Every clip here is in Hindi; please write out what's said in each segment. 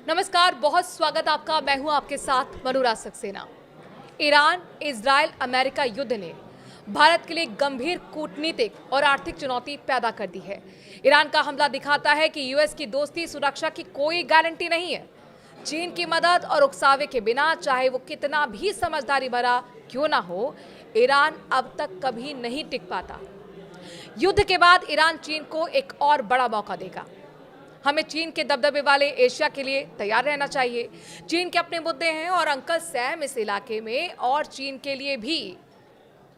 नमस्कार, बहुत स्वागत आपका। मैं हूं आपके साथ अनुराग सक्सेना। ईरान इजराइल अमेरिका युद्ध ने भारत के लिए गंभीर कूटनीतिक और आर्थिक चुनौती पैदा कर दी है। ईरान का हमला दिखाता है कि यूएस की दोस्ती सुरक्षा की कोई गारंटी नहीं है। चीन की मदद और उकसावे के बिना, चाहे वो कितना भी समझदारी भरा क्यों ना हो, ईरान अब तक कभी नहीं टिक पाता। युद्ध के बाद ईरान चीन को एक और बड़ा मौका देगा। हमें चीन के दबदबे वाले एशिया के लिए तैयार रहना चाहिए। चीन के अपने मुद्दे हैं और अंकल सैम इस इलाके में और चीन के लिए भी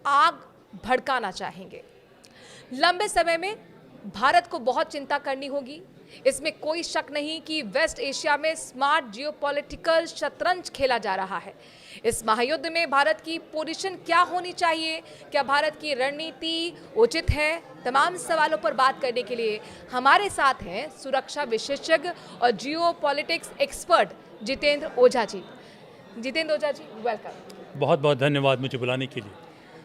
आग भड़काना चाहेंगे। लंबे समय में भारत को बहुत चिंता करनी होगी। इसमें कोई शक नहीं कि वेस्ट एशिया में स्मार्ट जियोपॉलिटिकल शतरंज खेला जा रहा है। इस महायुद्ध में भारत की पोजीशन क्या होनी चाहिए, क्या भारत की रणनीति उचित है, तमाम सवालों पर बात करने के लिए हमारे साथ हैं सुरक्षा विशेषज्ञ और geopolitics expert Jitendra Ojha ji. Jitendra Ojha ji, welcome. बहुत बहुत धन्यवाद मुझे बुलाने के लिए।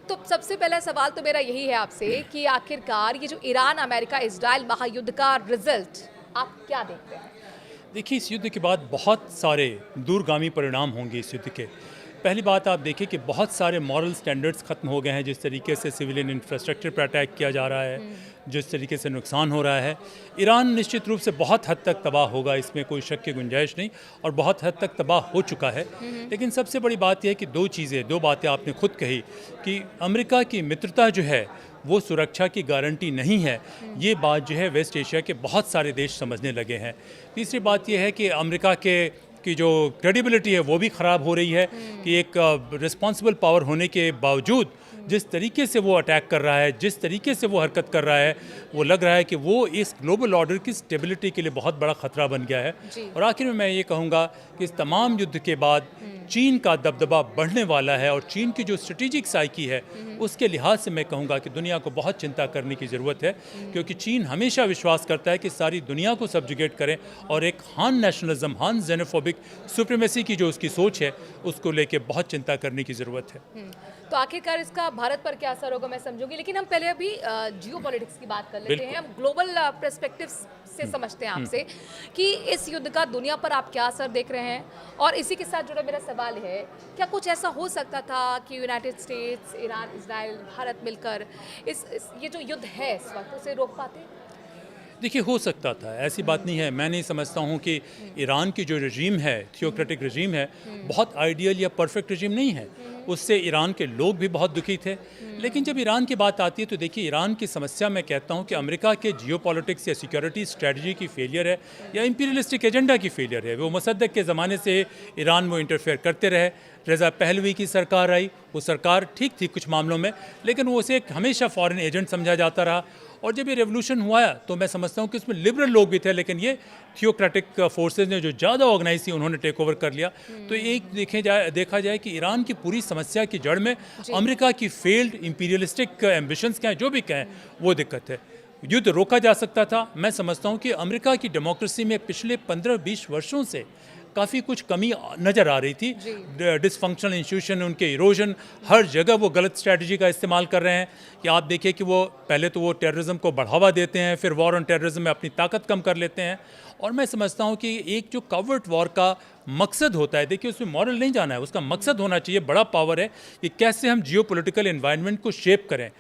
तो सबसे पहला सवाल तो मेरा यही है आपसे कि आखिरकार ये जो ईरान अमेरिका इजराइल महायुद्ध का रिजल्ट आप क्या देखते हैं? देखिए, इस युद्ध के बाद बहुत सारे दूरगामी परिणाम होंगे इस युद्ध के। पहली बात आप देखिए कि बहुत सारे मॉरल स्टैंडर्ड्स खत्म हो गए हैं। जिस तरीके से सिविलियन इंफ्रास्ट्रक्चर पर अटैक किया जा रहा है, जिस तरीके से नुकसान हो रहा है, ईरान निश्चित रूप से बहुत हद तक तबाह होगा, इसमें कोई शक की गुंजाइश नहीं, और बहुत हद तक तबाह हो चुका है। लेकिन सबसे बड़ी बात यह है कि दो बातें आपने खुद कही कि अमेरिका की मित्रता जो है वो सुरक्षा की गारंटी नहीं है। ये बात जो है वेस्ट एशिया के बहुत सारे देश समझने लगे हैं। तीसरी बात यह है कि अमेरिका की जो क्रेडिबिलिटी है वो भी ख़राब हो रही है कि एक रिस्पॉन्सिबल पावर होने के बावजूद जिस तरीके से वो अटैक कर रहा है, जिस तरीके से वो हरकत कर रहा है, वो लग रहा है कि वो इस ग्लोबल ऑर्डर की स्टेबिलिटी के लिए बहुत बड़ा ख़तरा बन गया है। और आखिर में मैं ये कहूँगा कि इस तमाम युद्ध के बाद चीन का दबदबा बढ़ने वाला है और चीन की जो स्ट्रेटेजिक साइकी है उसके लिहाज से मैं कहूँगा कि दुनिया को बहुत चिंता करने की ज़रूरत है, क्योंकि चीन हमेशा विश्वास करता है कि सारी दुनिया को सब्जुगेट करें और एक हान नेशनलिज्म, हान जेनोफोबिक सुप्रीमेसी की जो उसकी सोच है उसको लेके बहुत चिंता करने की ज़रूरत है। तो आखिरकार इसका भारत पर क्या असर होगा मैं समझूंगी, लेकिन हम पहले अभी जियोपॉलिटिक्स की बात कर लेते हैं। हम ग्लोबल पर्सपेक्टिव से समझते हैं आपसे कि इस युद्ध का दुनिया पर आप क्या असर देख रहे हैं। और इसी के साथ जुड़ा मेरा सवाल है, क्या कुछ ऐसा हो सकता था कि United states, Iran, Israel, Bharat मिलकर ये जो युद्ध है इस वक्त उसे रोक पाते? देखिए, हो सकता था, ऐसी बात नहीं है। मैं नहीं समझता हूँ कि ईरान की जो रजीम है, थियोक्रेटिक रजीम है, बहुत आइडियल या परफेक्ट रजीम नहीं है। उससे ईरान के लोग भी बहुत दुखी थे। लेकिन जब ईरान की बात आती है तो देखिए, ईरान की समस्या मैं कहता हूँ कि अमेरिका के जियोपॉलिटिक्स या सिक्योरिटी स्ट्रेटजी की फेलियर है या इंपीरियलिस्टिक एजेंडा की फेलियर है। वो मुसद्दक के ज़माने से ईरान में इंटरफेयर करते रहे। रज़ा पहलवी की सरकार आई, वो सरकार ठीक थी कुछ मामलों में, लेकिन वो उसे एक हमेशा फॉरेन एजेंट समझा जाता रहा। और जब ये रेवोल्यूशन हुआ तो मैं समझता हूँ कि उसमें लिबरल लोग भी थे, लेकिन ये थियोक्रेटिक फोर्सेस ने जो ज़्यादा ऑर्गेनाइज थी उन्होंने टेक ओवर कर लिया। तो एक देखा जाए कि ईरान की पूरी समस्या की जड़ में अमेरिका की फेल्ड इंपीरियलिस्टिक एम्बिशंस क्या हैं, जो भी कहें, वो दिक्कत है। युद्ध रोका जा सकता था। मैं समझता हूँ कि अमेरिका की डेमोक्रेसी में पिछले 15-20 वर्षों से काफ़ी कुछ कमी नज़र आ रही थी। डिसफंक्शनल इंस्टीट्यूशन, उनके इरोजन, हर जगह वो गलत स्ट्रैटेजी का इस्तेमाल कर रहे हैं। कि आप देखिए कि वो पहले तो वो टेररिज्म को बढ़ावा देते हैं, फिर वॉर ऑन टेररिज्म में अपनी ताकत कम कर लेते हैं। और मैं समझता हूँ कि एक जो कवर्ट वॉर का मकसद होता है, देखिए उसमें मॉरल नहीं जाना है, उसका मकसद होना चाहिए, बड़ा पावर है कि कैसे हम जियोपॉलिटिकल एनवायरनमेंट को शेप करें।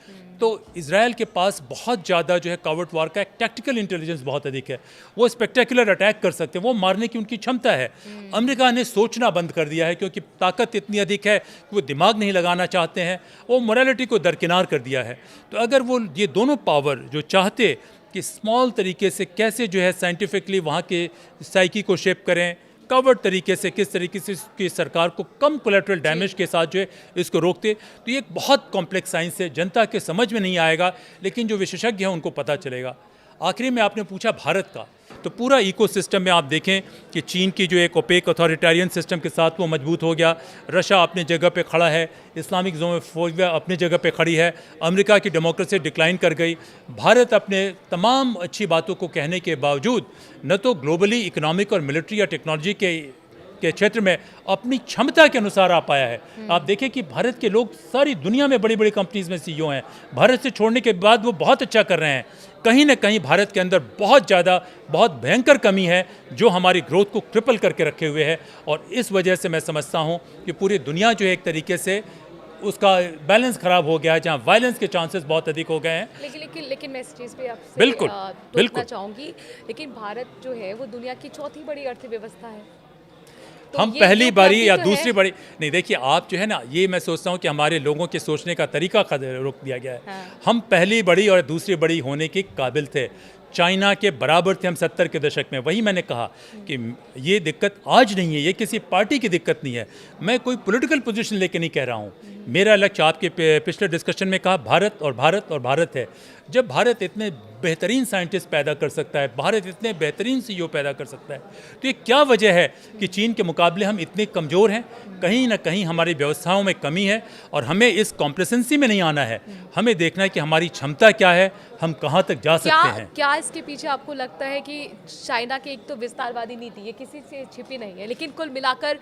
तो इजराइल के पास बहुत ज़्यादा जो है कवर्ट वॉर का एक टैक्टिकल इंटेलिजेंस बहुत अधिक है। वो स्पेक्टेकुलर अटैक कर सकते हैं, वो मारने की उनकी क्षमता है। अमेरिका ने सोचना बंद कर दिया है, क्योंकि ताकत इतनी अधिक है कि वो दिमाग नहीं लगाना चाहते हैं, वो मोरालिटी को दरकिनार कर दिया है। तो अगर वो ये दोनों पावर जो चाहते कि स्मॉल तरीके से कैसे जो है साइंटिफिकली वहाँ के साइकी को शेप करें, कवर्ड तरीके से किस तरीके से इसकी सरकार को कम कोलैटरल डैमेज के साथ जो है इसको रोकते, तो ये एक बहुत कॉम्प्लेक्स साइंस है, जनता के समझ में नहीं आएगा, लेकिन जो विशेषज्ञ हैं उनको पता चलेगा। आखिरी में आपने पूछा भारत का, तो पूरा इकोसिस्टम में आप देखें कि चीन की जो एक ओपेक अथॉरिटेरियन सिस्टम के साथ वो मजबूत हो गया, रशिया अपने जगह पे खड़ा है, इस्लामिक ज़ोमोफोबिया अपनी जगह पे खड़ी है, अमेरिका की डेमोक्रेसी डिक्लाइन कर गई। भारत अपने तमाम अच्छी बातों को कहने के बावजूद न तो ग्लोबली इकोनॉमिक और मिलिट्री या टेक्नोलॉजी के के क्षेत्र में अपनी क्षमता के अनुसार आ पाया है। आप देखें कि भारत के लोग सारी दुनिया में बड़ी बड़ी कंपनीज में सीईओ हैं। भारत से छोड़ने के बाद वो बहुत अच्छा कर रहे हैं। कहीं ना कहीं भारत के अंदर बहुत ज़्यादा, बहुत भयंकर कमी है जो हमारी ग्रोथ को ट्रिपल करके रखे हुए है। और इस वजह से मैं समझता हूँ कि पूरी दुनिया जो है एक तरीके से उसका बैलेंस खराब हो गया है, जहाँ वायलेंस के चांसेस बहुत अधिक हो गए हैं। लेकिन मैं इस चीज़ पे आपसे बिल्कुल टोकना चाहूँगी। लेकिन भारत जो है वो दुनिया की चौथी बड़ी अर्थव्यवस्था है। तो हम ये पहली जो बारी प्रगति या तो दूसरी है। बड़ी नहीं, देखिए आप जो है ना, ये मैं सोचता हूँ कि हमारे लोगों के सोचने का तरीका रोक दिया गया है। हाँ। हम पहली बड़ी और दूसरी बड़ी होने के काबिल थे, चाइना के बराबर थे हम 70 के दशक में। वही मैंने कहा कि ये दिक्कत आज नहीं है, ये किसी पार्टी की दिक्कत नहीं है। मैं कोई पॉलिटिकल पोजीशन लेके नहीं कह रहा हूँ। मेरा लक्ष्य आपके पिछले डिस्कशन में कहा भारत और भारत और भारत है। जब भारत इतने बेहतरीन साइंटिस्ट पैदा कर सकता है, भारत इतने बेहतरीन सीईओ पैदा कर सकता है, तो ये क्या वजह है कि चीन के मुकाबले हम इतने कमज़ोर हैं? कहीं ना कहीं हमारी व्यवस्थाओं में कमी है और हमें इस कॉम्प्लेसेंसी में नहीं आना है। हमें देखना है कि हमारी क्षमता क्या है, हम कहाँ तक जा सकते हैं। क्या इसके पीछे आपको लगता है कि चाइना की एक तो विस्तारवादी नीति है, किसी से छिपी नहीं है, लेकिन कुल मिलाकर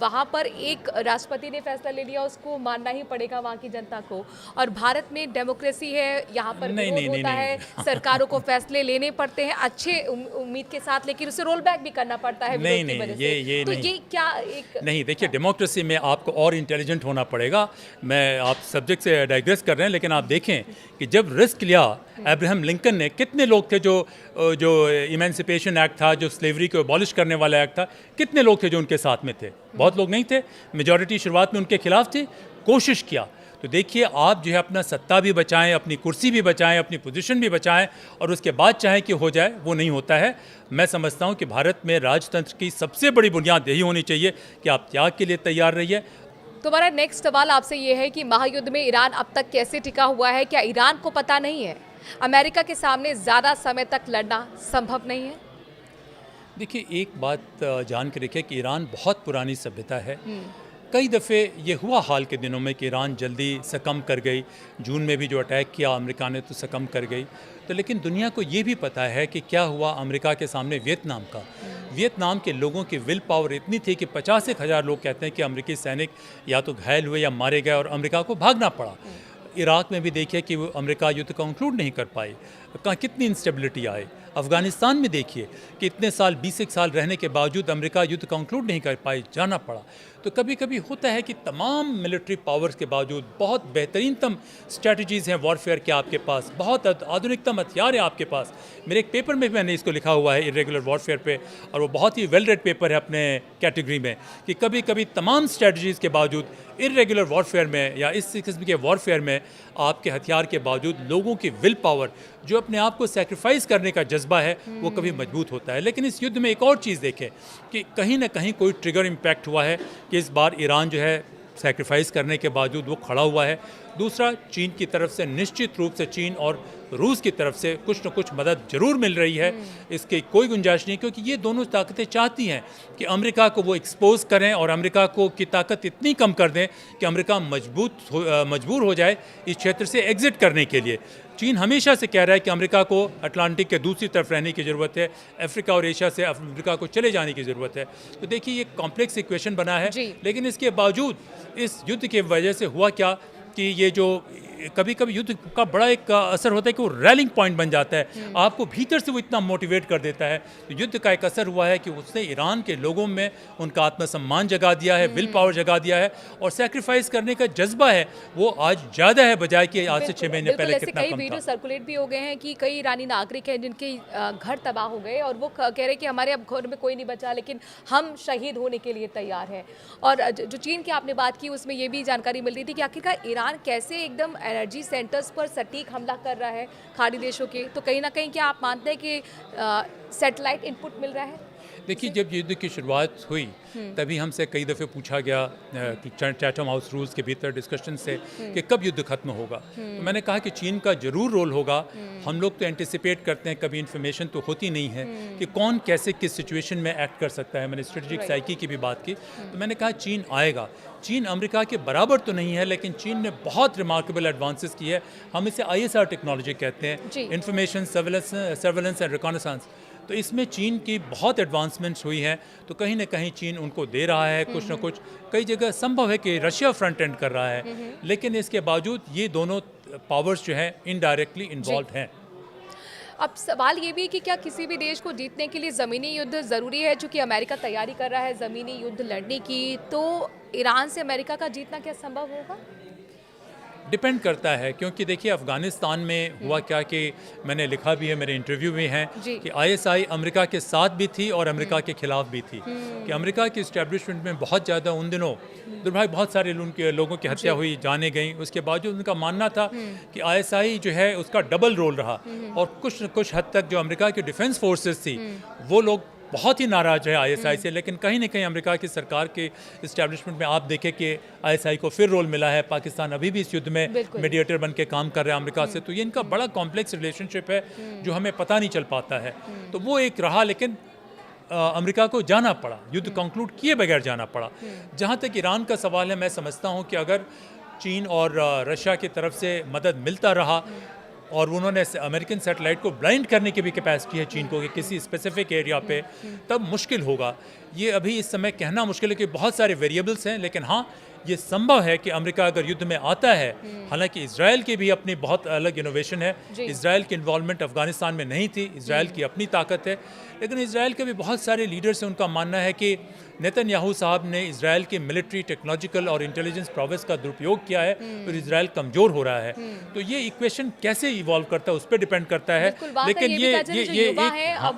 वहाँ पर एक राष्ट्रपति ने फैसला ले लिया, उसको मानना ही पड़ेगा वहाँ की जनता को। और भारत में डेमोक्रेसी है, यहाँ पर विरोध होता है, सरकारों को फैसले लेने पड़ते हैं अच्छे उम्मीद के साथ, लेकिन उसे रोल बैक भी करना पड़ता है विरोध की वजह से। ये तो नहीं। ये क्या एक नहीं, देखिए डेमोक्रेसी में आपको और इंटेलिजेंट होना पड़ेगा। मैं आप सब्जेक्ट से डाइग्रेस कर रहे हैं, लेकिन आप देखें कि जब रिस्क लिया अब्राहम लिंकन ने, कितने लोग थे जो इमेंसिपेशन एक्ट था, जो स्लेवरी को अबॉलिश करने वाला एक्ट था, कितने लोग थे जो उनके साथ में थे? बहुत लोग नहीं थे। मेजॉरिटी शुरुआत में उनके खिलाफ थी। कोशिश किया। तो देखिए आप जो है अपना सत्ता भी बचाएं, अपनी कुर्सी भी बचाएं, अपनी पोजीशन भी बचाएं, और उसके बाद चाहें कि हो जाए, वो नहीं होता है। मैं समझता हूं कि भारत में राजतंत्र की सबसे बड़ी बुनियाद यही होनी चाहिए कि आप त्याग के लिए तैयार रहिए। तुम्हारा नेक्स्ट सवाल आपसे ये है कि महायुद्ध में ईरान अब तक कैसे टिका हुआ है? क्या ईरान को पता नहीं है अमेरिका के सामने ज़्यादा समय तक लड़ना संभव नहीं है? देखिए एक बात जान के रखिए कि ईरान बहुत पुरानी सभ्यता है। कई दफ़े ये हुआ हाल के दिनों में कि ईरान जल्दी सकम कर गई। जून में भी जो अटैक किया अमेरिका ने, तो सकम कर गई। तो लेकिन दुनिया को ये भी पता है कि क्या हुआ अमेरिका के सामने वियतनाम का। वियतनाम के लोगों की विल पावर इतनी थी कि 50,000 लोग कहते हैं कि अमेरिकी सैनिक या तो घायल हुए या मारे गए और अमेरिका को भागना पड़ा। इराक में भी देखिए कि वो अमेरिका युद्ध कंक्लूड नहीं कर पाई, कहाँ कितनी इंस्टेबिलिटी आई। अफ़गानिस्तान में देखिए कि इतने साल 20 साल रहने के बावजूद अमेरिका युद्ध कंक्लूड नहीं कर पाई, जाना पड़ा। तो कभी कभी होता है कि तमाम मिलिट्री पावर्स के बावजूद बहुत बेहतरीनतम स्ट्रेटजीज़ हैं वॉरफेयर के आपके पास, बहुत आधुनिकतम हथियार है आपके पास। मेरे एक पेपर में भी मैंने इसको लिखा हुआ है इरेगुलर वॉरफेयर पे, और वो बहुत ही वेल रेड पेपर है अपने कैटेगरी में, कि कभी कभी तमाम स्ट्रेटजीज़ के बावजूद इरेगुलर वॉरफेयर में या इस किस्म के वॉरफेयर में आपके हथियार के बावजूद लोगों की विल पावर, जो अपने आप को सेक्रीफाइस करने का जज्बा है, वो कभी मजबूत होता है। लेकिन इस युद्ध में एक और चीज़ देखें कि कहीं ना कहीं कोई ट्रिगर इम्पैक्ट हुआ है कि इस बार ईरान जो है सेक्रीफाइस करने के बावजूद वो खड़ा हुआ है। दूसरा, चीन की तरफ से निश्चित रूप से चीन और रूस की तरफ से कुछ न कुछ मदद जरूर मिल रही है, इसकी कोई गुंजाइश नहीं, क्योंकि ये दोनों ताकतें चाहती हैं कि अमेरिका को वो एक्सपोज करें और अमेरिका को की ताकत इतनी कम कर दें कि अमेरिका मजबूर हो जाए इस क्षेत्र से एग्जिट करने के लिए। चीन हमेशा से कह रहा है कि अमेरिका को अटलांटिक के दूसरी तरफ रहने की ज़रूरत है, अफ्रीका और एशिया से अमेरिका को चले जाने की ज़रूरत है। तो देखिए ये कॉम्प्लेक्स इक्वेशन बना है, लेकिन इसके बावजूद इस युद्ध की वजह से हुआ क्या कि ये जो कभी कभी युद्ध का बड़ा एक असर होता है कि वो रैलिंग पॉइंट बन जाता है, आपको भीतर से वो इतना मोटिवेट कर देता है। तो युद्ध का एक असर हुआ है कि उसने ईरान के लोगों में उनका आत्मसम्मान जगा दिया है, विल पावर जगा दिया है, और सेक्रीफाइस करने का जज्बा है वो आज ज़्यादा है बजाय कि आज से 6 महीने पहले कितना कई कम वीडियो था। सर्कुलेट भी हो गए हैं कि कई ईरानी नागरिक हैं जिनके घर तबाह हो गए और वो कह रहे हैं कि हमारे अब घर में कोई नहीं बचा, लेकिन हम शहीद होने के लिए तैयार हैं। और जो चीन की आपने बात की उसमें ये भी जानकारी मिल रही थी कि आखिरकार ईरान कैसे एकदम एनर्जी सेंटर्स पर सटीक हमला कर रहा है खाड़ी देशों के। तो कहीं ना कहीं क्या आप मानते हैं कि सैटेलाइट इनपुट मिल रहा है? देखिए जब युद्ध की शुरुआत हुई तभी हमसे कई दफ़े पूछा गया कि चैथम हाउस रूल्स के भीतर डिस्कशन से कि कब युद्ध खत्म होगा। तो मैंने कहा कि चीन का ज़रूर रोल होगा। हम लोग तो एंटिसिपेट करते हैं, कभी इन्फॉर्मेशन तो होती नहीं है कि कौन कैसे किस सिचुएशन में एक्ट कर सकता है। मैंने स्ट्रेटेजिक साइकी की भी बात की, तो मैंने कहा चीन आएगा। चीन अमेरिका के बराबर तो नहीं है, लेकिन चीन ने बहुत रिमार्केबल एडवांसेस की है। हम इसे ISR टेक्नोलॉजी कहते हैं, इंफॉर्मेशन सर्वेलेंस एंड रिकॉनेसेंस। तो इसमें चीन की बहुत एडवांसमेंट्स हुई हैं, तो कहीं ना कहीं चीन उनको दे रहा है कुछ ना कुछ। कई जगह संभव है कि रशिया फ्रंट एंड कर रहा है, लेकिन इसके बावजूद ये दोनों पावर्स जो हैं इनडायरेक्टली इन्वॉल्व हैं। अब सवाल ये भी है कि क्या किसी भी देश को जीतने के लिए ज़मीनी युद्ध ज़रूरी है? चूँकि अमेरिका तैयारी कर रहा है ज़मीनी युद्ध लड़ने की, तो ईरान से अमेरिका का जीतना क्या संभव होगा? डिपेंड करता है, क्योंकि देखिए अफ़गानिस्तान में हुआ क्या कि मैंने लिखा भी है, मेरे इंटरव्यू में है जी। कि आईएसआई अमेरिका के साथ भी थी और अमेरिका के खिलाफ भी थी, कि अमेरिका की इस्टेब्लिशमेंट में बहुत ज़्यादा उन दिनों दुर्भाग्य बहुत सारे लोगों की हत्या हुई, जाने गई। उसके बावजूद उनका मानना था कि आईएसआई जो है उसका डबल रोल रहा, और कुछ न कुछ हद तक जो अमेरिका की डिफेंस फोर्सेस थी वो लोग बहुत ही नाराज है आईएसआई से। लेकिन कहीं ना कहीं अमेरिका की सरकार के इस्टेब्लिशमेंट में आप देखें कि आईएसआई को फिर रोल मिला है। पाकिस्तान अभी भी इस युद्ध में मीडिएटर बन के काम कर रहा है अमेरिका से, तो ये इनका बड़ा कॉम्प्लेक्स रिलेशनशिप है जो हमें पता नहीं चल पाता है। तो वो एक रहा, लेकिन अमेरिका को जाना पड़ा, युद्ध कंक्लूड किए बगैर जाना पड़ा। जहाँ तक ईरान का सवाल है, मैं समझता हूँ कि अगर चीन और रशिया की तरफ से मदद मिलता रहा और उन्होंने अमेरिकन सैटेलाइट को ब्लाइंड करने की भी कैपेसिटी है चीन को कि किसी स्पेसिफिक एरिया पे, तब मुश्किल होगा। ये अभी इस समय कहना मुश्किल है कि बहुत सारे वेरिएबल्स हैं, लेकिन हाँ ये संभव है कि अमेरिका अगर युद्ध में आता है, हालांकि इजराइल की भी अपनी बहुत अलग इनोवेशन है, इजराइल की इन्वॉल्वमेंट अफगानिस्तान में नहीं थी, इजराइल की अपनी ताकत है, लेकिन इजराइल के भी बहुत सारे लीडर्स हैं, उनका मानना है कि नेतन्याहू साहब ने इजराइल की मिलिट्री, टेक्नोलॉजिकल और इंटेलिजेंस प्रोवेस का दुरुपयोग किया है, तो इजराइल कमज़ोर हो रहा है। तो ये इक्वेशन कैसे इवॉल्व करता है उस पर डिपेंड करता है। लेकिन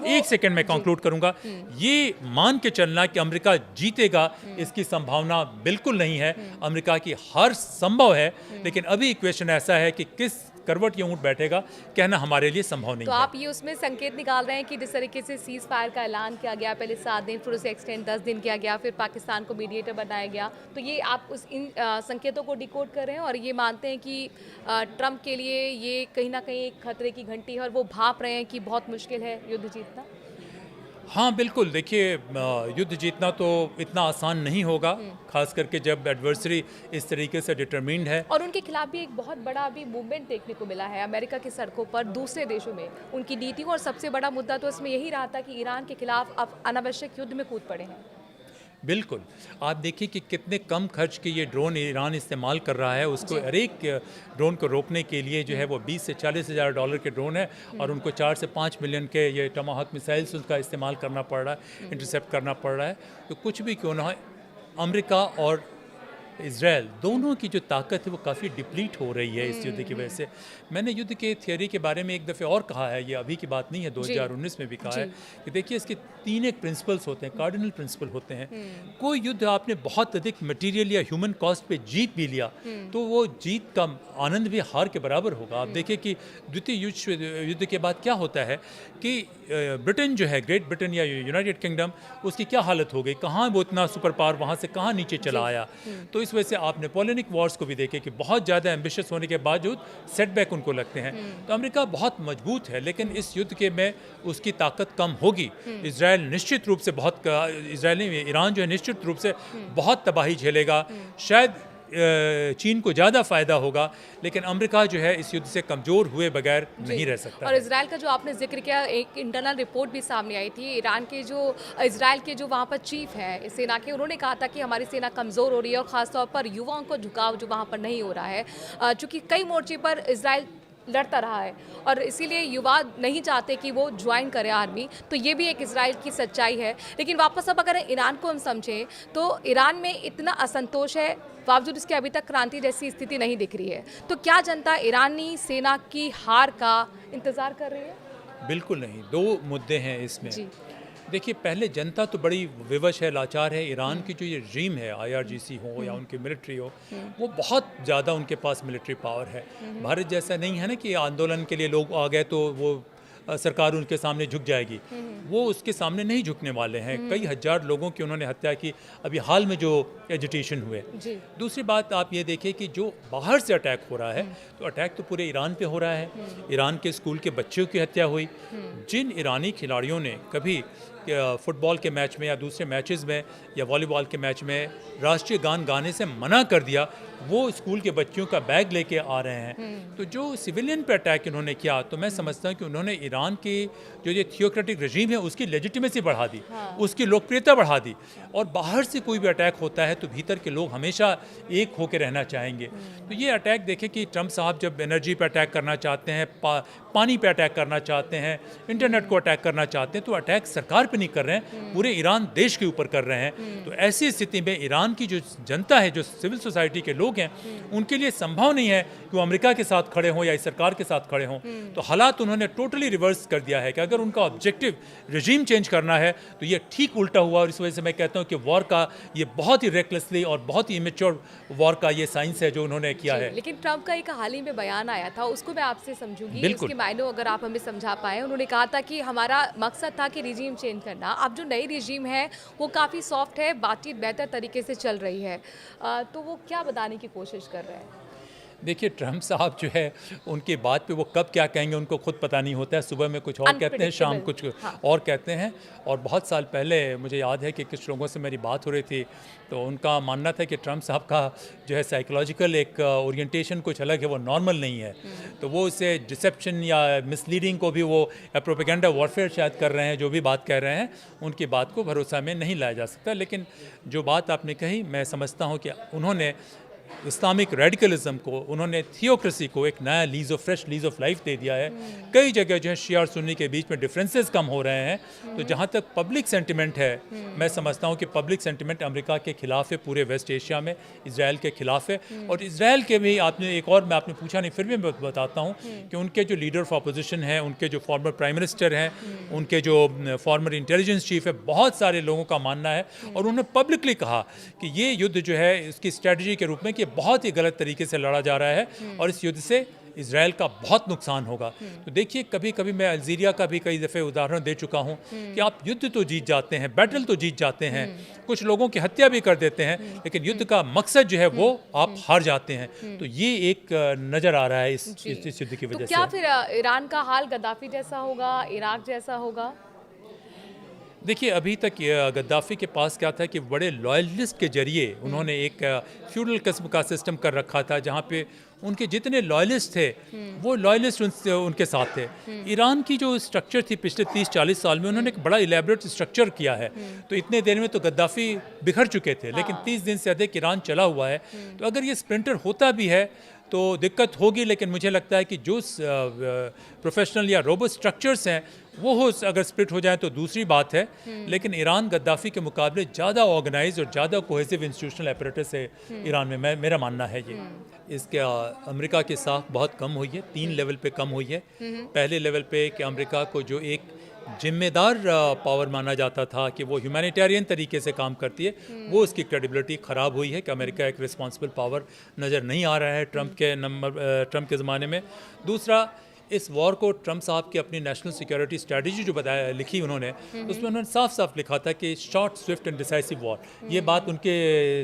एक सेकेंड में कंक्लूड करूंगा, ये मान के चलना कि अमेरिका जीतेगा, इसकी संभावना बिल्कुल नहीं है। अमेरिका की हार संभव है, लेकिन अभी इक्वेशन ऐसा है कि किस करवट ये ऊँट बैठेगा कहना हमारे लिए संभव नहीं तो है। आप ये उसमें संकेत निकाल रहे हैं कि जिस तरीके से सीज फायर का ऐलान किया गया, पहले 7 दिन, फिर उसे एक्सटेंड 10 दिन किया गया, फिर पाकिस्तान को मीडिएटर बनाया गया, तो ये आप इन संकेतों को डिकोड कर रहे हैं और ये मानते हैं कि ट्रंप के लिए ये कहीं ना कहीं एक खतरे की घंटी है और वो भाप रहे हैं कि बहुत मुश्किल है युद्ध जीतना? हाँ बिल्कुल, देखिए युद्ध जीतना तो इतना आसान नहीं होगा, खास करके जब एडवर्सरी इस तरीके से डिटरमिन्ड है। और उनके खिलाफ भी एक बहुत बड़ा अभी मूवमेंट देखने को मिला है अमेरिका की सड़कों पर, दूसरे देशों में उनकी नीतियों, और सबसे बड़ा मुद्दा तो इसमें यही रहा था कि ईरान के खिलाफ अब अनावश्यक युद्ध में कूद पड़े हैं। बिल्कुल, आप देखिए कि कितने कम खर्च के ये ड्रोन ईरान इस्तेमाल कर रहा है। उसको हर एक ड्रोन को रोकने के लिए जो है वो 20 से 40 हज़ार डॉलर के ड्रोन है, और उनको 4 से 5 मिलियन के ये टमाहॉक मिसाइल्स उनका इस्तेमाल करना पड़ रहा है, इंटरसेप्ट करना पड़ रहा है। तो कुछ भी क्यों ना हो, अमेरिका और इजराइल दोनों की जो ताकत है वो काफ़ी डिप्लीट हो रही है इस युद्ध की वजह से। मैंने युद्ध के थियोरी के बारे में एक दफ़े और कहा है, ये अभी की बात नहीं है, 2019 में भी कहा है कि देखिए इसके 3 एक प्रिंसिपल्स होते हैं, कार्डिनल प्रिंसिपल होते हैं। कोई युद्ध आपने बहुत अधिक मटेरियल या ह्यूमन कॉस्ट पे जीत भी लिया तो वो जीत का आनंद भी हार के बराबर होगा। आप देखिए कि द्वितीय युद्ध के बाद क्या होता है कि ब्रिटेन जो है, ग्रेट ब्रिटेन या यूनाइटेड किंगडम, उसकी क्या हालत हो गई, कहाँ वो इतना सुपर पावर वहाँ से कहाँ नीचे चला आया। तो इस वजह से आप नेपोलियनिक वॉर्स को भी देखें कि बहुत ज़्यादा एम्बिशियस होने के बावजूद सेटबैक उनको लगते हैं। तो अमेरिका बहुत मजबूत है, लेकिन इस युद्ध के में उसकी ताकत कम होगी। इजराइल निश्चित रूप से बहुत, ईरान जो है निश्चित रूप से बहुत तबाही झेलेगा। शायद चीन को ज़्यादा फ़ायदा होगा, लेकिन अमेरिका जो है इस युद्ध से कमज़ोर हुए बगैर नहीं रह सकता। और इजराइल का जो आपने जिक्र किया, एक इंटरनल रिपोर्ट भी सामने आई थी ईरान के जो, इजराइल के जो वहाँ पर चीफ है सेना के, उन्होंने कहा था कि हमारी सेना कमज़ोर हो रही है और ख़ासतौर पर युवाओं को झुकाव जो वहाँ पर नहीं हो रहा है, चूँकि कई मोर्चे पर इजराइल लड़ता रहा है और इसीलिए युवा नहीं चाहते कि वो ज्वाइन करे आर्मी। तो ये भी एक इजराइल की सच्चाई है। लेकिन वापस अब अगर ईरान को हम समझें तो ईरान में इतना असंतोष है, बावजूद इसके अभी तक क्रांति जैसी स्थिति नहीं दिख रही है। तो क्या जनता ईरानी सेना की हार का इंतज़ार कर रही है? बिल्कुल नहीं। 2 मुद्दे हैं इसमें। देखिए, पहले जनता तो बड़ी विवश है, लाचार है। ईरान की जो ये रजीम है, IRGC हो या उनकी मिलिट्री हो, वो बहुत ज़्यादा उनके पास मिलिट्री पावर है। भारत जैसा नहीं है ना कि आंदोलन के लिए लोग आ गए तो वो सरकार उनके सामने झुक जाएगी। वो उसके सामने नहीं झुकने वाले हैं। कई हज़ार लोगों की उन्होंने हत्या की अभी हाल में जो एजिटेशन हुए। दूसरी बात आप ये देखिए कि जो बाहर से अटैक हो रहा है, तो अटैक तो पूरे ईरान पे हो रहा है। ईरान के स्कूल के बच्चों की हत्या हुई। जिन ईरानी खिलाड़ियों ने कभी फुटबॉल के मैच में या दूसरे मैचेस में या वॉलीबॉल के मैच में राष्ट्रीय गान गाने से मना कर दिया, वो स्कूल के बच्चों का बैग लेके आ रहे हैं। तो जो सिविलियन पे अटैक इन्होंने किया, तो मैं समझता हूँ कि उन्होंने ईरान की जो ये थियोक्रेटिक रजीम है उसकी लेजिटिमेसी बढ़ा दी, उसकी लोकप्रियता बढ़ा दी। और बाहर से कोई भी अटैक होता है तो भीतर के लोग हमेशा एक होकर रहना चाहेंगे। तो ये अटैक देखें कि ट्रम्प साहब जब एनर्जी पे अटैक करना चाहते हैं, पानी पे अटैक करना चाहते हैं, इंटरनेट को अटैक करना चाहते हैं, तो अटैक सरकार पे नहीं कर रहे हैं, पूरे ईरान देश के ऊपर कर रहे हैं। तो ऐसी स्थिति में ईरान की जो जनता है, जो सिविल सोसाइटी के लोग हैं, उनके लिए संभव नहीं है कि वो अमेरिका के साथ खड़े हों या इस सरकार के साथ खड़े हों। तो हालात उन्होंने टोटली रिवर्स कर दिया है कि अगर उनका ऑब्जेक्टिव रजीम चेंज करना है तो ये ठीक उल्टा हुआ। और इस वजह से मैं कहता हूँ कि वॉर का ये बहुत ही रेकलेसली और बहुत ही इमेच्योर वॉर का ये साइंस है जो उन्होंने किया है। लेकिन ट्रम्प का एक हाल ही में बयान आया था, उसको मैं आपसे समझूंगी, बिल्कुल। उसके मायनों अगर आप हमें समझा पाए। उन्होंने कहा था कि हमारा मकसद था कि रिजीम चेंज करना। अब जो नई रिजीम है वो काफ़ी सॉफ्ट है, बातचीत बेहतर तरीके से चल रही है। तो वो क्या बताने की कोशिश कर रहे हैं? देखिए, ट्रम्प साहब जो है उनकी बात पे वो कब क्या कहेंगे उनको खुद पता नहीं होता है। सुबह में कुछ और कहते हैं, शाम कुछ और कहते हैं। और बहुत साल पहले मुझे याद है कि कुछ लोगों से मेरी बात हो रही थी, तो उनका मानना था कि ट्रम्प साहब का जो है साइकोलॉजिकल एक ओरिएंटेशन कुछ अलग है, वो नॉर्मल नहीं है। तो वो इसे डिसेप्शन या मिसलीडिंग को भी वो प्रोपेगेंडा वॉरफेयर शायद कर रहे हैं। जो भी बात कह रहे हैं उनकी बात को भरोसा में नहीं लाया जा सकता। लेकिन जो बात आपने कही, मैं समझता हूँ कि उन्होंने इस्लामिक रेडिकलिज्म को, उन्होंने थियोक्रेसी को एक नया lease of fresh lease of life दे दिया है। कई जगह जो है शिया और सुन्नी के बीच में डिफरेंसेस कम हो रहे हैं। तो जहाँ तक पब्लिक सेंटिमेंट है, मैं समझता हूँ कि पब्लिक सेंटिमेंट अमेरिका के खिलाफ है, पूरे वेस्ट एशिया में इजराइल के खिलाफ है। और इजराइल के भी आपने एक और, मैं आपने पूछा नहीं फिर भी मैं बताता हूँ कि उनके जो लीडर ऑफ अपोजिशन हैं, उनके जो फॉर्मर प्राइम मिनिस्टर हैं, उनके जो फॉर्मर इंटेलिजेंस चीफ है, बहुत सारे लोगों का मानना है और उन्होंने पब्लिकली कहा कि ये युद्ध जो है इसकी स्ट्रेटजी के रूप में कि बहुत ही गलत तरीके से लड़ा जा रहा है और इस युद्ध से इजराइल का बहुत नुकसान होगा। तो देखिए, कभी कभी मैं अल्जीरिया का भी कई दफ़े उदाहरण दे चुका हूँ कि आप युद्ध तो जीत जाते हैं, बैटल तो जीत जाते हैं, कुछ लोगों की हत्या भी कर देते हैं, लेकिन युद्ध का मकसद जो है वो आप हार जाते हैं। तो ये एक नज़र आ रहा है इस युद्ध की वजह से। क्या फिर ईरान का हाल गद्दाफी जैसा होगा, इराक जैसा होगा? देखिए, अभी तक गद्दाफ़ी के पास क्या था कि बड़े लॉयलिस्ट के जरिए उन्होंने एक फ्यूडल किस्म का सिस्टम कर रखा था, जहाँ पे उनके जितने लॉयलिस्ट थे वो लॉयलिस्ट उनके साथ थे। ईरान की जो स्ट्रक्चर थी पिछले 30-40 साल में, उन्होंने एक बड़ा इलेबरेट स्ट्रक्चर किया है। तो इतने देर में तो गद्दाफ़ी बिखर चुके थे, लेकिन 30 दिन से अधिक ईरान चला हुआ है। तो अगर ये स्प्लिंटर होता भी है तो दिक्कत होगी, लेकिन मुझे लगता है कि जो प्रोफेशनल या रोबोट स्ट्रक्चर्स हैं वो अगर स्प्लिट हो जाए तो दूसरी बात है। लेकिन ईरान गद्दाफ़ी के मुकाबले ज़्यादा ऑर्गेनाइज और ज़्यादा कोहेसिव इंस्टीट्यूशनल एपरेटस है ईरान में, मेरा मानना है ये। इसके अमेरिका की साख बहुत कम हुई है, 3 लेवल पे कम हुई है। पहले लेवल पे कि अमेरिका को जो एक जिम्मेदार पावर माना जाता था कि वो ह्यूमैनिटेरियन तरीके से काम करती है, वो उसकी क्रेडिबिलिटी ख़राब हुई है कि अमेरिका एक रिस्पॉन्सिबल पावर नज़र नहीं आ रहा है ट्रम्प के ज़माने में। दूसरा, इस वॉर को ट्रम्प साहब की अपनी नेशनल सिक्योरिटी स्ट्रेटजी जो लिखी उन्होंने, उसमें उन्होंने साफ साफ लिखा था कि short Swift and decisive war. ये बात उनके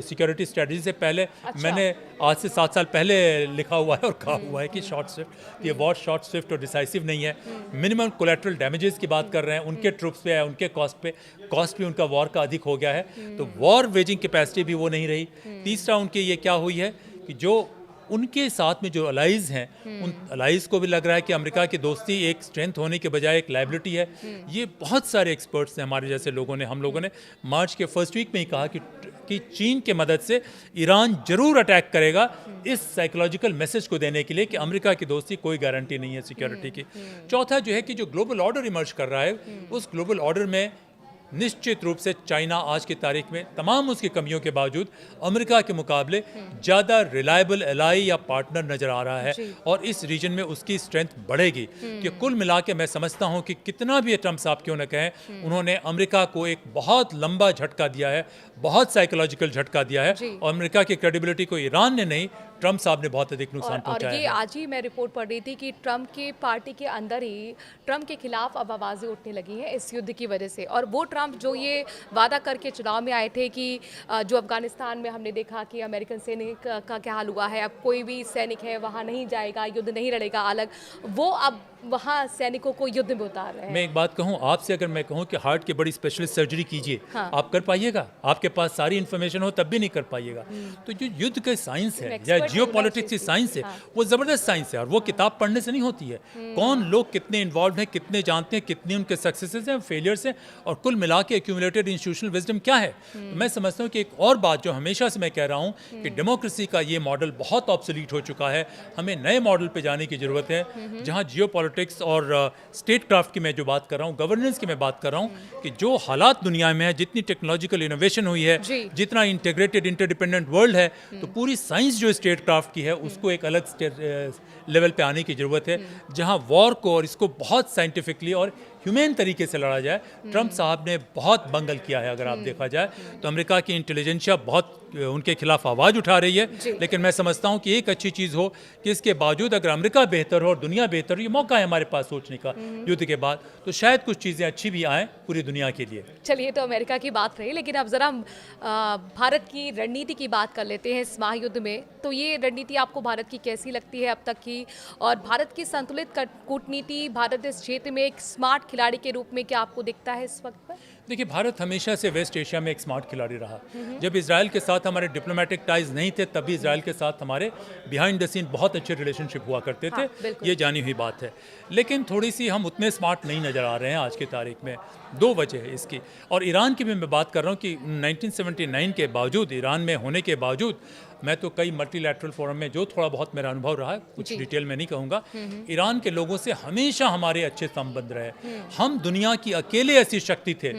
सिक्योरिटी स्ट्रेटजी से पहले मैंने आज से 7 साल पहले लिखा हुआ है और कहा हुआ है कि शॉर्ट स्विफ्ट, ये वॉर शॉर्ट स्विफ्ट और डिसाइसिव नहीं है। मिनिमम कोलेट्रल डैमेजेस की बात कर रहे हैं, उनके ट्रुप्स पे है, उनके कॉस्ट भी उनका वॉर का अधिक हो गया है। तो वॉर वेजिंग कैपेसिटी भी वो नहीं रही। तीसरा, उनकी ये क्या हुई है कि जो उनके साथ में जो अलाइज हैं, उन अलाइज को भी लग रहा है कि अमेरिका की दोस्ती एक स्ट्रेंथ होने के बजाय एक लाइबिलिटी है। ये बहुत सारे एक्सपर्ट्स हैं हमारे जैसे लोगों ने, हम लोगों ने मार्च के फर्स्ट वीक में ही कहा कि चीन के मदद से ईरान जरूर अटैक करेगा, इस साइकोलॉजिकल मैसेज को देने के लिए कि अमेरिका की दोस्ती कोई गारंटी नहीं है सिक्योरिटी की। चौथा जो है कि जो ग्लोबल ऑर्डर इमर्ज कर रहा है, उस ग्लोबल ऑर्डर में निश्चित रूप से चाइना आज की तारीख में तमाम उसकी कमियों के बावजूद अमेरिका के मुकाबले ज़्यादा रिलायबल एलाई या पार्टनर नज़र आ रहा है और इस रीजन में उसकी स्ट्रेंथ बढ़ेगी। कि कुल मिला के मैं समझता हूँ कि कितना भी ट्रम्प साहब क्यों न कहें, उन्होंने अमेरिका को एक बहुत लंबा झटका दिया है, बहुत साइकोलॉजिकल झटका दिया है और अमेरिका की क्रेडिबिलिटी को ईरान ने नहीं, ट्रम्प साहब ने बहुत अधिक नुकसान पहुंचाया है। और ये आज ही मैं रिपोर्ट पढ़ रही थी कि ट्रम्प के पार्टी के अंदर ही ट्रम्प के खिलाफ अब आवाज़ें उठने लगी हैं इस युद्ध की वजह से। और वो ट्रम्प जो ये वादा करके चुनाव में आए थे कि जो अफगानिस्तान में हमने देखा कि अमेरिकन सैनिक का क्या हाल हुआ है, अब कोई भी सैनिक है वहाँ नहीं जाएगा, युद्ध नहीं लड़ेगा अलग, वो अब वहाँ सैनिकों को युद्ध में उतार रहे हैं। मैं एक बात कहूँ आपसे, अगर मैं कहूँ कि हार्ट की बड़ी स्पेशलिस्ट सर्जरी कीजिए, हाँ। आप कर पाइएगा? आपके पास सारी इन्फॉर्मेशन हो तब भी नहीं कर पाइएगा। तो जो युद्ध का साइंस है या expert जियो होना पॉलिटिक्स की चाहिए। साइंस है, हाँ। वो ज़बरदस्त साइंस है और वो किताब पढ़ने से नहीं होती है। कौन लोग कितने इन्वॉल्व हैं, कितने जानते हैं, कितनी उनके सक्सेसेस हैं, फेलियर्स हैं, और कुल मिला के एक्यूमुलेटेड इंस्टीट्यूशनल विजडम क्या है। तो मैं समझता हूँ कि एक और बात जो हमेशा से मैं कह रहा हूँ कि डेमोक्रेसी का ये मॉडल बहुत ऑब्सोलीट हो चुका है, हमें नए मॉडल पे जाने की ज़रूरत है, जहाँ जियो पॉलिटिक्स और स्टेट क्राफ्ट की मैं जो बात कर रहा हूँ, गवर्नेंस की मैं बात कर रहा हूँ, कि जो हालात दुनिया में है, जितनी टेक्नोलॉजिकल इनोवेशन हुई है, जी। जितना इंटीग्रेटेड इंटरडिपेंडेंट वर्ल्ड है, तो पूरी साइंस जो स्टेट क्राफ्ट की है उसको एक अलग लेवल पे आने की ज़रूरत है, जहाँ वॉर को और इसको बहुत साइंटिफिकली और ह्यूमन तरीके से लड़ा जाए। ट्रंप साहब ने बहुत बंगल किया है, अगर आप देखा जाए तो अमेरिका की इंटेलिजेंसिया बहुत उनके खिलाफ आवाज़ उठा रही है, लेकिन मैं समझता हूँ कि एक अच्छी चीज़ हो कि इसके बावजूद अगर अमेरिका बेहतर हो और दुनिया बेहतर हो, ये मौका है हमारे पास सोचने का युद्ध के बाद, तो शायद कुछ चीज़ें अच्छी भी आएँ पूरी दुनिया के लिए। चलिए, तो अमेरिका की बात रही, लेकिन अब जरा भारत की रणनीति की बात कर लेते हैं इस महायुद्ध में। तो ये रणनीति आपको भारत की कैसी लगती है अब तक की, और भारत की संतुलित कूटनीति, भारत इस क्षेत्र में एक स्मार्ट खिलाड़ी के रूप में क्या आपको दिखता है इस वक्त पर? देखिए, भारत हमेशा से वेस्ट एशिया में एक स्मार्ट खिलाड़ी रहा। जब इजराइल के साथ हमारे डिप्लोमेटिक टाइज नहीं थे, तभी इजराइल के साथ हमारे बिहाइंड द सीन बहुत अच्छे रिलेशनशिप हुआ करते थे। बिल्कुल। ये जानी हुई बात है, लेकिन थोड़ी सी हम उतने स्मार्ट नहीं नज़र आ रहे हैं आज की तारीख में। दो वजह है इसकी, और ईरान की भी मैं बात कर रहा हूँ कि 1979 के बावजूद, ईरान में होने के बावजूद, मैं तो कई मल्टीलैटरल फोरम में जो थोड़ा बहुत मेरा अनुभव रहा है, कुछ डिटेल में नहीं कहूँगा, ईरान के लोगों से हमेशा हमारे अच्छे संबंध रहे। हम दुनिया की अकेले ऐसी शक्ति थे,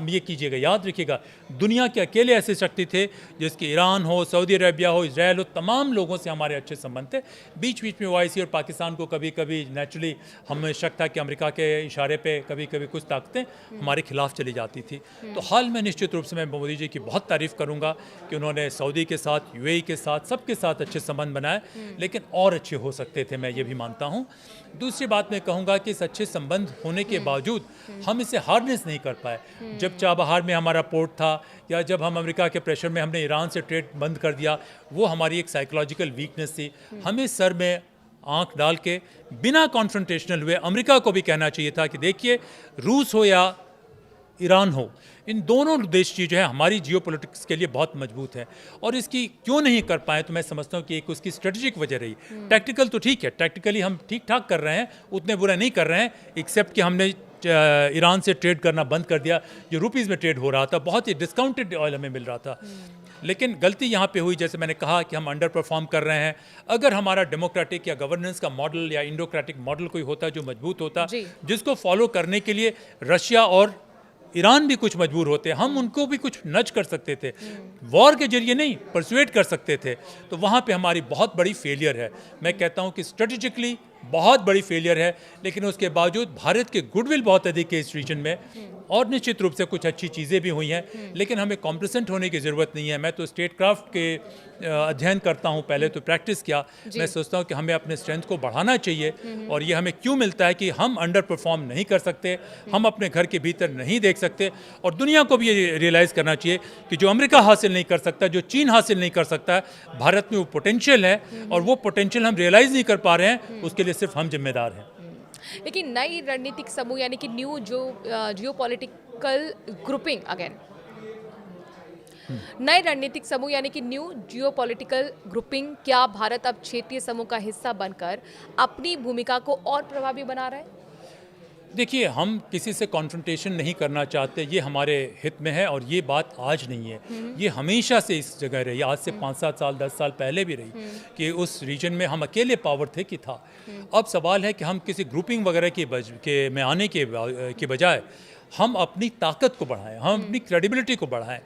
ये कीजिएगा, याद रखिएगा, दुनिया के अकेले ऐसे शक्ति थे जिसके ईरान हो, सऊदी अरेबिया हो, इजराइल हो, तमाम लोगों से हमारे अच्छे संबंध थे। बीच बीच में ओआईसी और पाकिस्तान को कभी कभी नेचुरली हमें शक था कि अमेरिका के इशारे पे कभी कभी कुछ ताकतें हमारे खिलाफ चली जाती थी। तो हाल में निश्चित रूप से मैं मोदी जी की बहुत तारीफ़ करूँगा कि उन्होंने सऊदी के साथ, यूएई के साथ, सबके साथ अच्छे संबंध बनाए, लेकिन और अच्छे हो सकते थे, मैं ये भी मानता हूँ। दूसरी बात मैं कहूँगा कि इस अच्छे संबंध होने के बावजूद हम इसे हार्नेस नहीं कर पाए। जब चाबहार में हमारा पोर्ट था, या जब हम अमेरिका के प्रेशर में हमने ईरान से ट्रेड बंद कर दिया, वो हमारी एक साइकोलॉजिकल वीकनेस थी। हमें सर में आंख डाल के बिना कॉन्फ्रंटेशनल हुए अमेरिका को भी कहना चाहिए था कि देखिए, रूस हो या ईरान हो, इन दोनों देश की जो है हमारी जियोपॉलिटिक्स के लिए बहुत मजबूत है, और इसकी क्यों नहीं कर पाए, तो मैं समझता हूँ कि एक उसकी स्ट्रेटेजिक वजह रही। टैक्टिकल तो ठीक है, टैक्टिकली हम ठीक ठाक कर रहे हैं, उतने बुरा नहीं कर रहे हैं, एक्सेप्ट कि हमने ईरान से ट्रेड करना बंद कर दिया, जो रुपीज़ में ट्रेड हो रहा था, बहुत ही डिस्काउंटेड ऑयल हमें मिल रहा था। लेकिन गलती यहाँ पे हुई, जैसे मैंने कहा कि हम अंडर परफॉर्म कर रहे हैं। अगर हमारा डेमोक्रेटिक या गवर्नेंस का मॉडल या इंडोक्रेटिक मॉडल कोई होता जो मजबूत होता, जिसको फॉलो करने के लिए रशिया और ईरान भी कुछ मजबूर होते, हम उनको भी कुछ नच कर सकते थे, वॉर के जरिए नहीं, परसुएट कर सकते थे, तो वहाँ पे हमारी बहुत बड़ी फेलियर है। मैं कहता हूँ कि स्ट्रेटेजिकली बहुत बड़ी फेलियर है, लेकिन उसके बावजूद भारत के गुडविल बहुत अधिक है इस रीजन में, और निश्चित रूप से कुछ अच्छी चीज़ें भी हुई हैं, लेकिन हमें कॉम्प्लेसेंट होने की ज़रूरत नहीं है। मैं तो स्टेट क्राफ्ट के अध्ययन करता हूँ, पहले तो प्रैक्टिस किया। मैं सोचता हूँ कि हमें अपने स्ट्रेंथ को बढ़ाना चाहिए, और ये हमें क्यों मिलता है कि हम अंडर परफॉर्म नहीं कर सकते, हम अपने घर के भीतर नहीं देख सकते, और दुनिया को भी ये रियलाइज़ करना चाहिए कि जो अमेरिका हासिल नहीं कर सकता, जो चीन हासिल नहीं कर सकता, भारत में वो पोटेंशियल है, और वो पोटेंशियल हम रियलाइज़ नहीं कर पा रहे हैं, उसके लिए सिर्फ हम जिम्मेदार हैं। लेकिन नई रणनीतिक समूह यानी कि न्यू जो जियोपॉलिटिकल ग्रुपिंग अगेन, नए रणनीतिक समूह यानी कि न्यू जियोपॉलिटिकल ग्रुपिंग, क्या भारत अब क्षेत्रीय समूह का हिस्सा बनकर अपनी भूमिका को और प्रभावी बना रहा है? देखिए, हम किसी से कॉन्फ्रंटेशन नहीं करना चाहते, ये हमारे हित में है, और ये बात आज नहीं है, ये हमेशा से इस जगह रही, आज से 5-7 साल 10 साल पहले भी रही, कि उस रीजन में हम अकेले पावर थे कि था। अब सवाल है कि हम किसी ग्रुपिंग वगैरह में आने के बजाय हम अपनी ताकत को बढ़ाएं, हम अपनी क्रेडिबिलिटी को बढ़ाएं।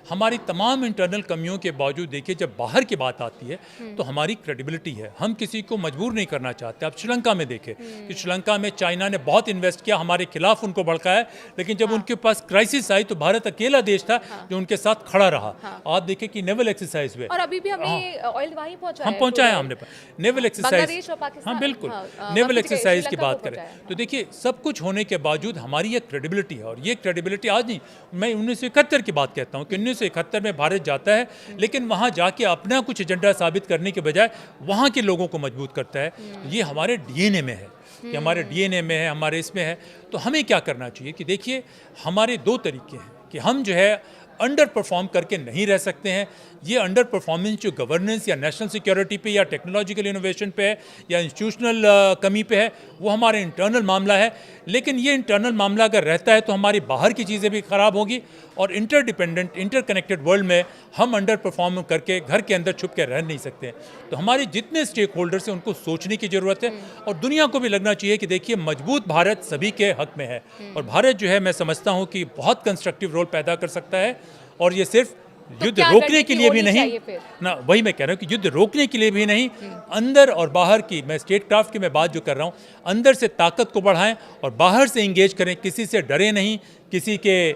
हमारी तमाम इंटरनल कमियों के बावजूद देखिए, जब बाहर की बात आती है तो हमारी क्रेडिबिलिटी है, हम किसी को मजबूर नहीं करना चाहते। अब श्रीलंका में देखें कि श्रीलंका में चाइना ने बहुत इन्वेस्ट किया, हमारे खिलाफ उनको भड़काया, लेकिन जब उनके पास क्राइसिस आई तो भारत अकेला देश था जो उनके साथ खड़ा रहा। आप देखें कि नेवल एक्सरसाइज हुए, और अभी भी हमने ऑयल वहीं पहुंचाया, हम पहुंचाए, हमने नेवल एक्सरसाइज, हाँ बिल्कुल, नेवल एक्सरसाइज की बात करें तो देखिए, सब कुछ होने के बावजूद हमारी एक क्रेडिबिलिटी है, और ये क्रेडिबिलिटी आज नहीं, मैं 1971 की बात कहता हूँ कि 1971 में भारत जाता है, लेकिन वहाँ जाके अपना कुछ एजेंडा साबित करने के बजाय वहाँ के लोगों को मजबूत करता है। ये हमारे डीएनए में है, कि हमारे डीएनए में है, हमारे इसमें है। तो हमें क्या करना चाहिए कि देखिए, हमारे दो तरीके हैं कि हम जो है अंडर परफॉर्म करके नहीं रह सकते हैं। ये अंडर परफॉर्मेंस जो गवर्नेंस या नेशनल सिक्योरिटी पे या टेक्नोलॉजिकल इनोवेशन पे है या इंस्टीट्यूशनल कमी पे है, वो हमारे इंटरनल मामला है। लेकिन ये इंटरनल मामला अगर रहता है तो हमारी बाहर की चीज़ें भी ख़राब होगी, और इंटरडिपेंडेंट इंटरकनेक्टेड वर्ल्ड में हम अंडर परफॉर्म करके घर के अंदर छुप के रह नहीं सकते हैं। तो हमारे जितने स्टेक होल्डर्स हैं उनको सोचने की ज़रूरत है, और दुनिया को भी लगना चाहिए कि देखिए, मजबूत भारत सभी के हक में है, और भारत जो है मैं समझता हूँ कि बहुत कंस्ट्रक्टिव रोल पैदा कर सकता है। और ये सिर्फ युद्ध रोकने के लिए भी नहीं ना, वही मैं कह रहा हूँ कि युद्ध रोकने के लिए भी नहीं, अंदर और बाहर की, मैं स्टेट क्राफ्ट की मैं बात जो कर रहा हूँ, अंदर से ताकत को बढ़ाएं और बाहर से इंगेज करें, किसी से डरे नहीं, किसी के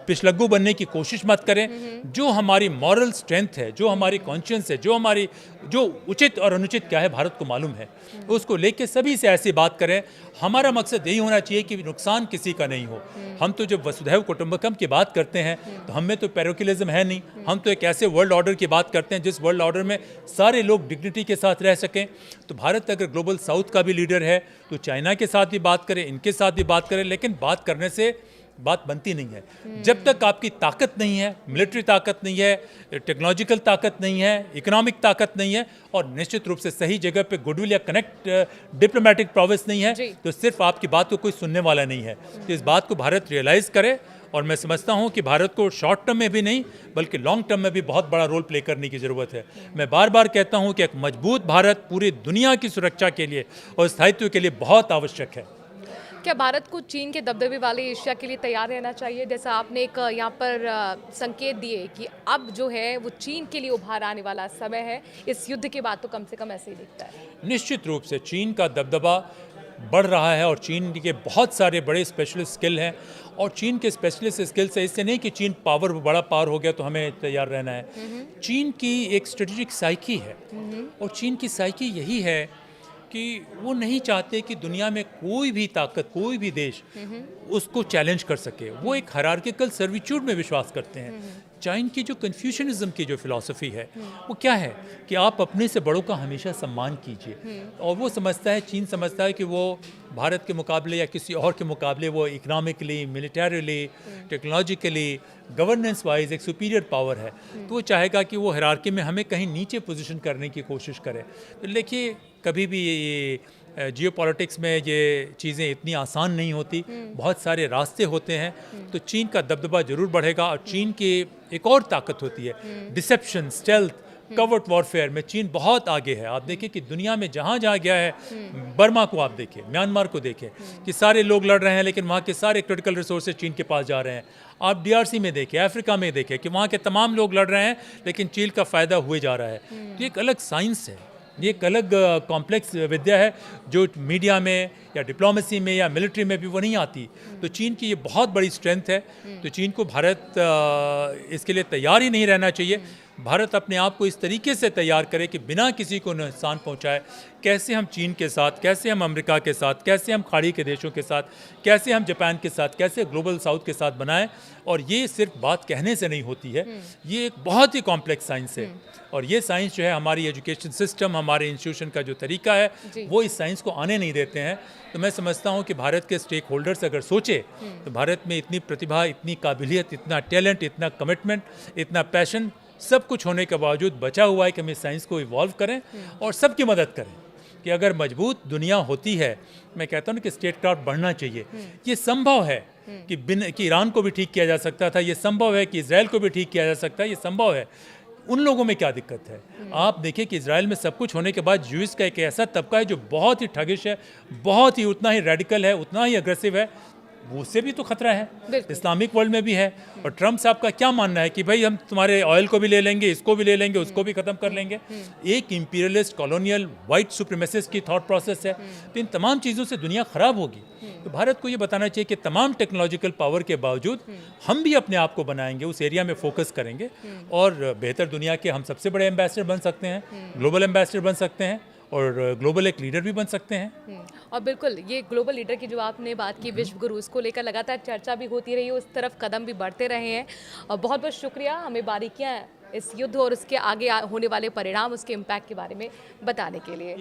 पिछलग्गू बनने की कोशिश मत करें। जो हमारी मॉरल स्ट्रेंथ है, जो हमारी कॉन्शियंस है, जो उचित और अनुचित क्या है भारत को मालूम है, उसको लेके सभी से ऐसी बात करें। हमारा मकसद यही होना चाहिए कि नुकसान किसी का नहीं हो। हम तो जब वसुधैव कुटुंबकम की बात करते हैं तो हमें तो पैरोकिलिज्म है नहीं, हम तो एक ऐसे वर्ल्ड ऑर्डर की बात करते हैं जिस वर्ल्ड ऑर्डर में सारे लोग डिग्निटी के साथ रह सकें। तो भारत अगर ग्लोबल साउथ का भी लीडर है तो चाइना के साथ भी बात करें, इनके साथ भी बात करें, लेकिन बात करने से बात बनती नहीं है। जब तक आपकी ताकत नहीं है, मिलिट्री ताकत नहीं है, टेक्नोलॉजिकल ताकत नहीं है, इकोनॉमिक ताकत नहीं है, और निश्चित रूप से सही जगह पे गुडविल या कनेक्ट डिप्लोमेटिक प्रोवेस नहीं है, तो सिर्फ आपकी बात को कोई सुनने वाला नहीं है। तो इस बात को भारत रियलाइज़ करे, और मैं समझता हूं कि भारत को शॉर्ट टर्म में भी नहीं बल्कि लॉन्ग टर्म में भी बहुत बड़ा रोल प्ले करने की ज़रूरत है। मैं बार बार कहता हूं कि एक मजबूत भारत पूरी दुनिया की सुरक्षा के लिए और स्थायित्व के लिए बहुत आवश्यक है। क्या भारत को चीन के दबदबे वाले एशिया के लिए तैयार रहना चाहिए? जैसा आपने एक यहाँ पर संकेत दिए कि अब जो है वो चीन के लिए उभार आने वाला समय है, इस युद्ध के बाद तो कम से कम ऐसे ही दिखता है। निश्चित रूप से चीन का दबदबा बढ़ रहा है, और चीन के बहुत सारे बड़े स्पेशलिस्ट स्किल हैं, और चीन के स्पेशलिस्ट स्किल से इससे नहीं कि चीन बड़ा पावर हो गया तो हमें तैयार रहना है। चीन की एक स्ट्रेटेजिक साइकी है, और चीन की साइकी यही है कि वो नहीं चाहते कि दुनिया में कोई भी ताकत, कोई भी देश उसको चैलेंज कर सके। वो एक हायरार्किकल सर्विट्यूड में विश्वास करते हैं। चाइन की जो कन्फ्यूशनिज्म की जो फिलॉसफी है वो क्या है कि आप अपने से बड़ों का हमेशा सम्मान कीजिए, और वो समझता है, चीन समझता है कि वो भारत के मुकाबले या किसी और के मुकाबले वो economically, militarily, technologically, governance wise एक सुपीरियर पावर है। तो वो चाहेगा कि वो हायरार्की में हमें कहीं नीचे पोजीशन करने की कोशिश करे। तो देखिए, कभी भी ये जियोपॉलिटिक्स में ये चीज़ें इतनी आसान नहीं होती, बहुत सारे रास्ते होते हैं। तो चीन का दबदबा जरूर बढ़ेगा, और चीन की एक और ताकत होती है डिसेप्शन, स्टेल्थ, कवर्ट वॉरफेयर में चीन बहुत आगे है। आप देखिए कि दुनिया में जहाँ जहाँ गया है, बर्मा को आप देखिए, म्यांमार को देखिए कि सारे लोग लड़ रहे हैं लेकिन वहाँ के सारे क्रिटिकल रिसोर्सेज चीन के पास जा रहे हैं। आप DRC में देखिए, अफ्रीका में देखिए कि वहाँ के तमाम लोग लड़ रहे हैं लेकिन चीन का फ़ायदा हुए जा रहा है। तो एक अलग साइंस है, ये एक अलग कॉम्प्लेक्स विद्या है जो मीडिया में या डिप्लोमेसी में या मिलिट्री में भी वो नहीं आती। तो चीन की ये बहुत बड़ी स्ट्रेंथ है। तो चीन को भारत इसके लिए तैयार ही नहीं रहना चाहिए। भारत अपने आप को इस तरीके से तैयार करे कि बिना किसी को नुकसान पहुंचाए, कैसे हम चीन के साथ, कैसे हम अमेरिका के साथ, कैसे हम खाड़ी के देशों के साथ, कैसे हम जापान के साथ, कैसे ग्लोबल साउथ के साथ बनाएं। और ये सिर्फ बात कहने से नहीं होती है, ये एक बहुत ही कॉम्प्लेक्स साइंस है। और ये साइंस जो है, हमारी एजुकेशन सिस्टम, हमारे इंस्टीट्यूशन का जो तरीका है, वो इस साइंस को आने नहीं देते हैं। तो मैं समझता हूँ कि भारत के स्टेक होल्डर्स अगर सोचे तो भारत में इतनी प्रतिभा, इतनी काबिलियत, इतना टैलेंट, इतना कमिटमेंट, इतना पैशन, सब कुछ होने के बावजूद बचा हुआ है कि हम इस साइंस को इवॉल्व करें और सबकी मदद करें। कि अगर मजबूत दुनिया होती है, मैं कहता हूँ कि स्टेट क्राफ्ट बढ़ना चाहिए। ये संभव है कि ईरान को भी ठीक किया जा सकता था, ये संभव है कि इजराइल को भी ठीक किया जा सकता है, ये संभव है। उन लोगों में क्या दिक्कत है? आप देखिए कि इजराइल में सब कुछ होने के बाद ज्यूइश का एक ऐसा तबका है जो बहुत ही ठगिश है, बहुत ही उतना ही रेडिकल है, उतना ही अग्रेसिव है, उससे भी तो खतरा है, इस्लामिक वर्ल्ड में भी है। और ट्रम्प साहब का क्या मानना है कि भाई हम तुम्हारे ऑयल को भी ले लेंगे, इसको भी ले लेंगे, उसको भी खत्म कर लेंगे। एक इंपीरियलिस्ट, कॉलोनियल, वाइट सुप्रीमेसिस्ट की थॉट प्रोसेस है। तो इन तमाम चीज़ों से दुनिया खराब होगी। तो भारत को ये बताना चाहिए कि तमाम टेक्नोलॉजिकल पावर के बावजूद हम भी अपने आप को बनाएंगे, उस एरिया में फोकस करेंगे और बेहतर दुनिया के हम सबसे बड़े एम्बेसडर बन सकते हैं, ग्लोबल एम्बेसडर बन सकते हैं और ग्लोबल एक लीडर भी बन सकते हैं। और बिल्कुल ये ग्लोबल लीडर की जो आपने बात की, विश्व गुरु, उसको लेकर लगातार चर्चा भी होती रही है, उस तरफ कदम भी बढ़ते रहे हैं। और बहुत बहुत शुक्रिया हमें बारीकियां इस युद्ध और उसके आगे होने वाले परिणाम, उसके इम्पैक्ट के बारे में बताने के लिए।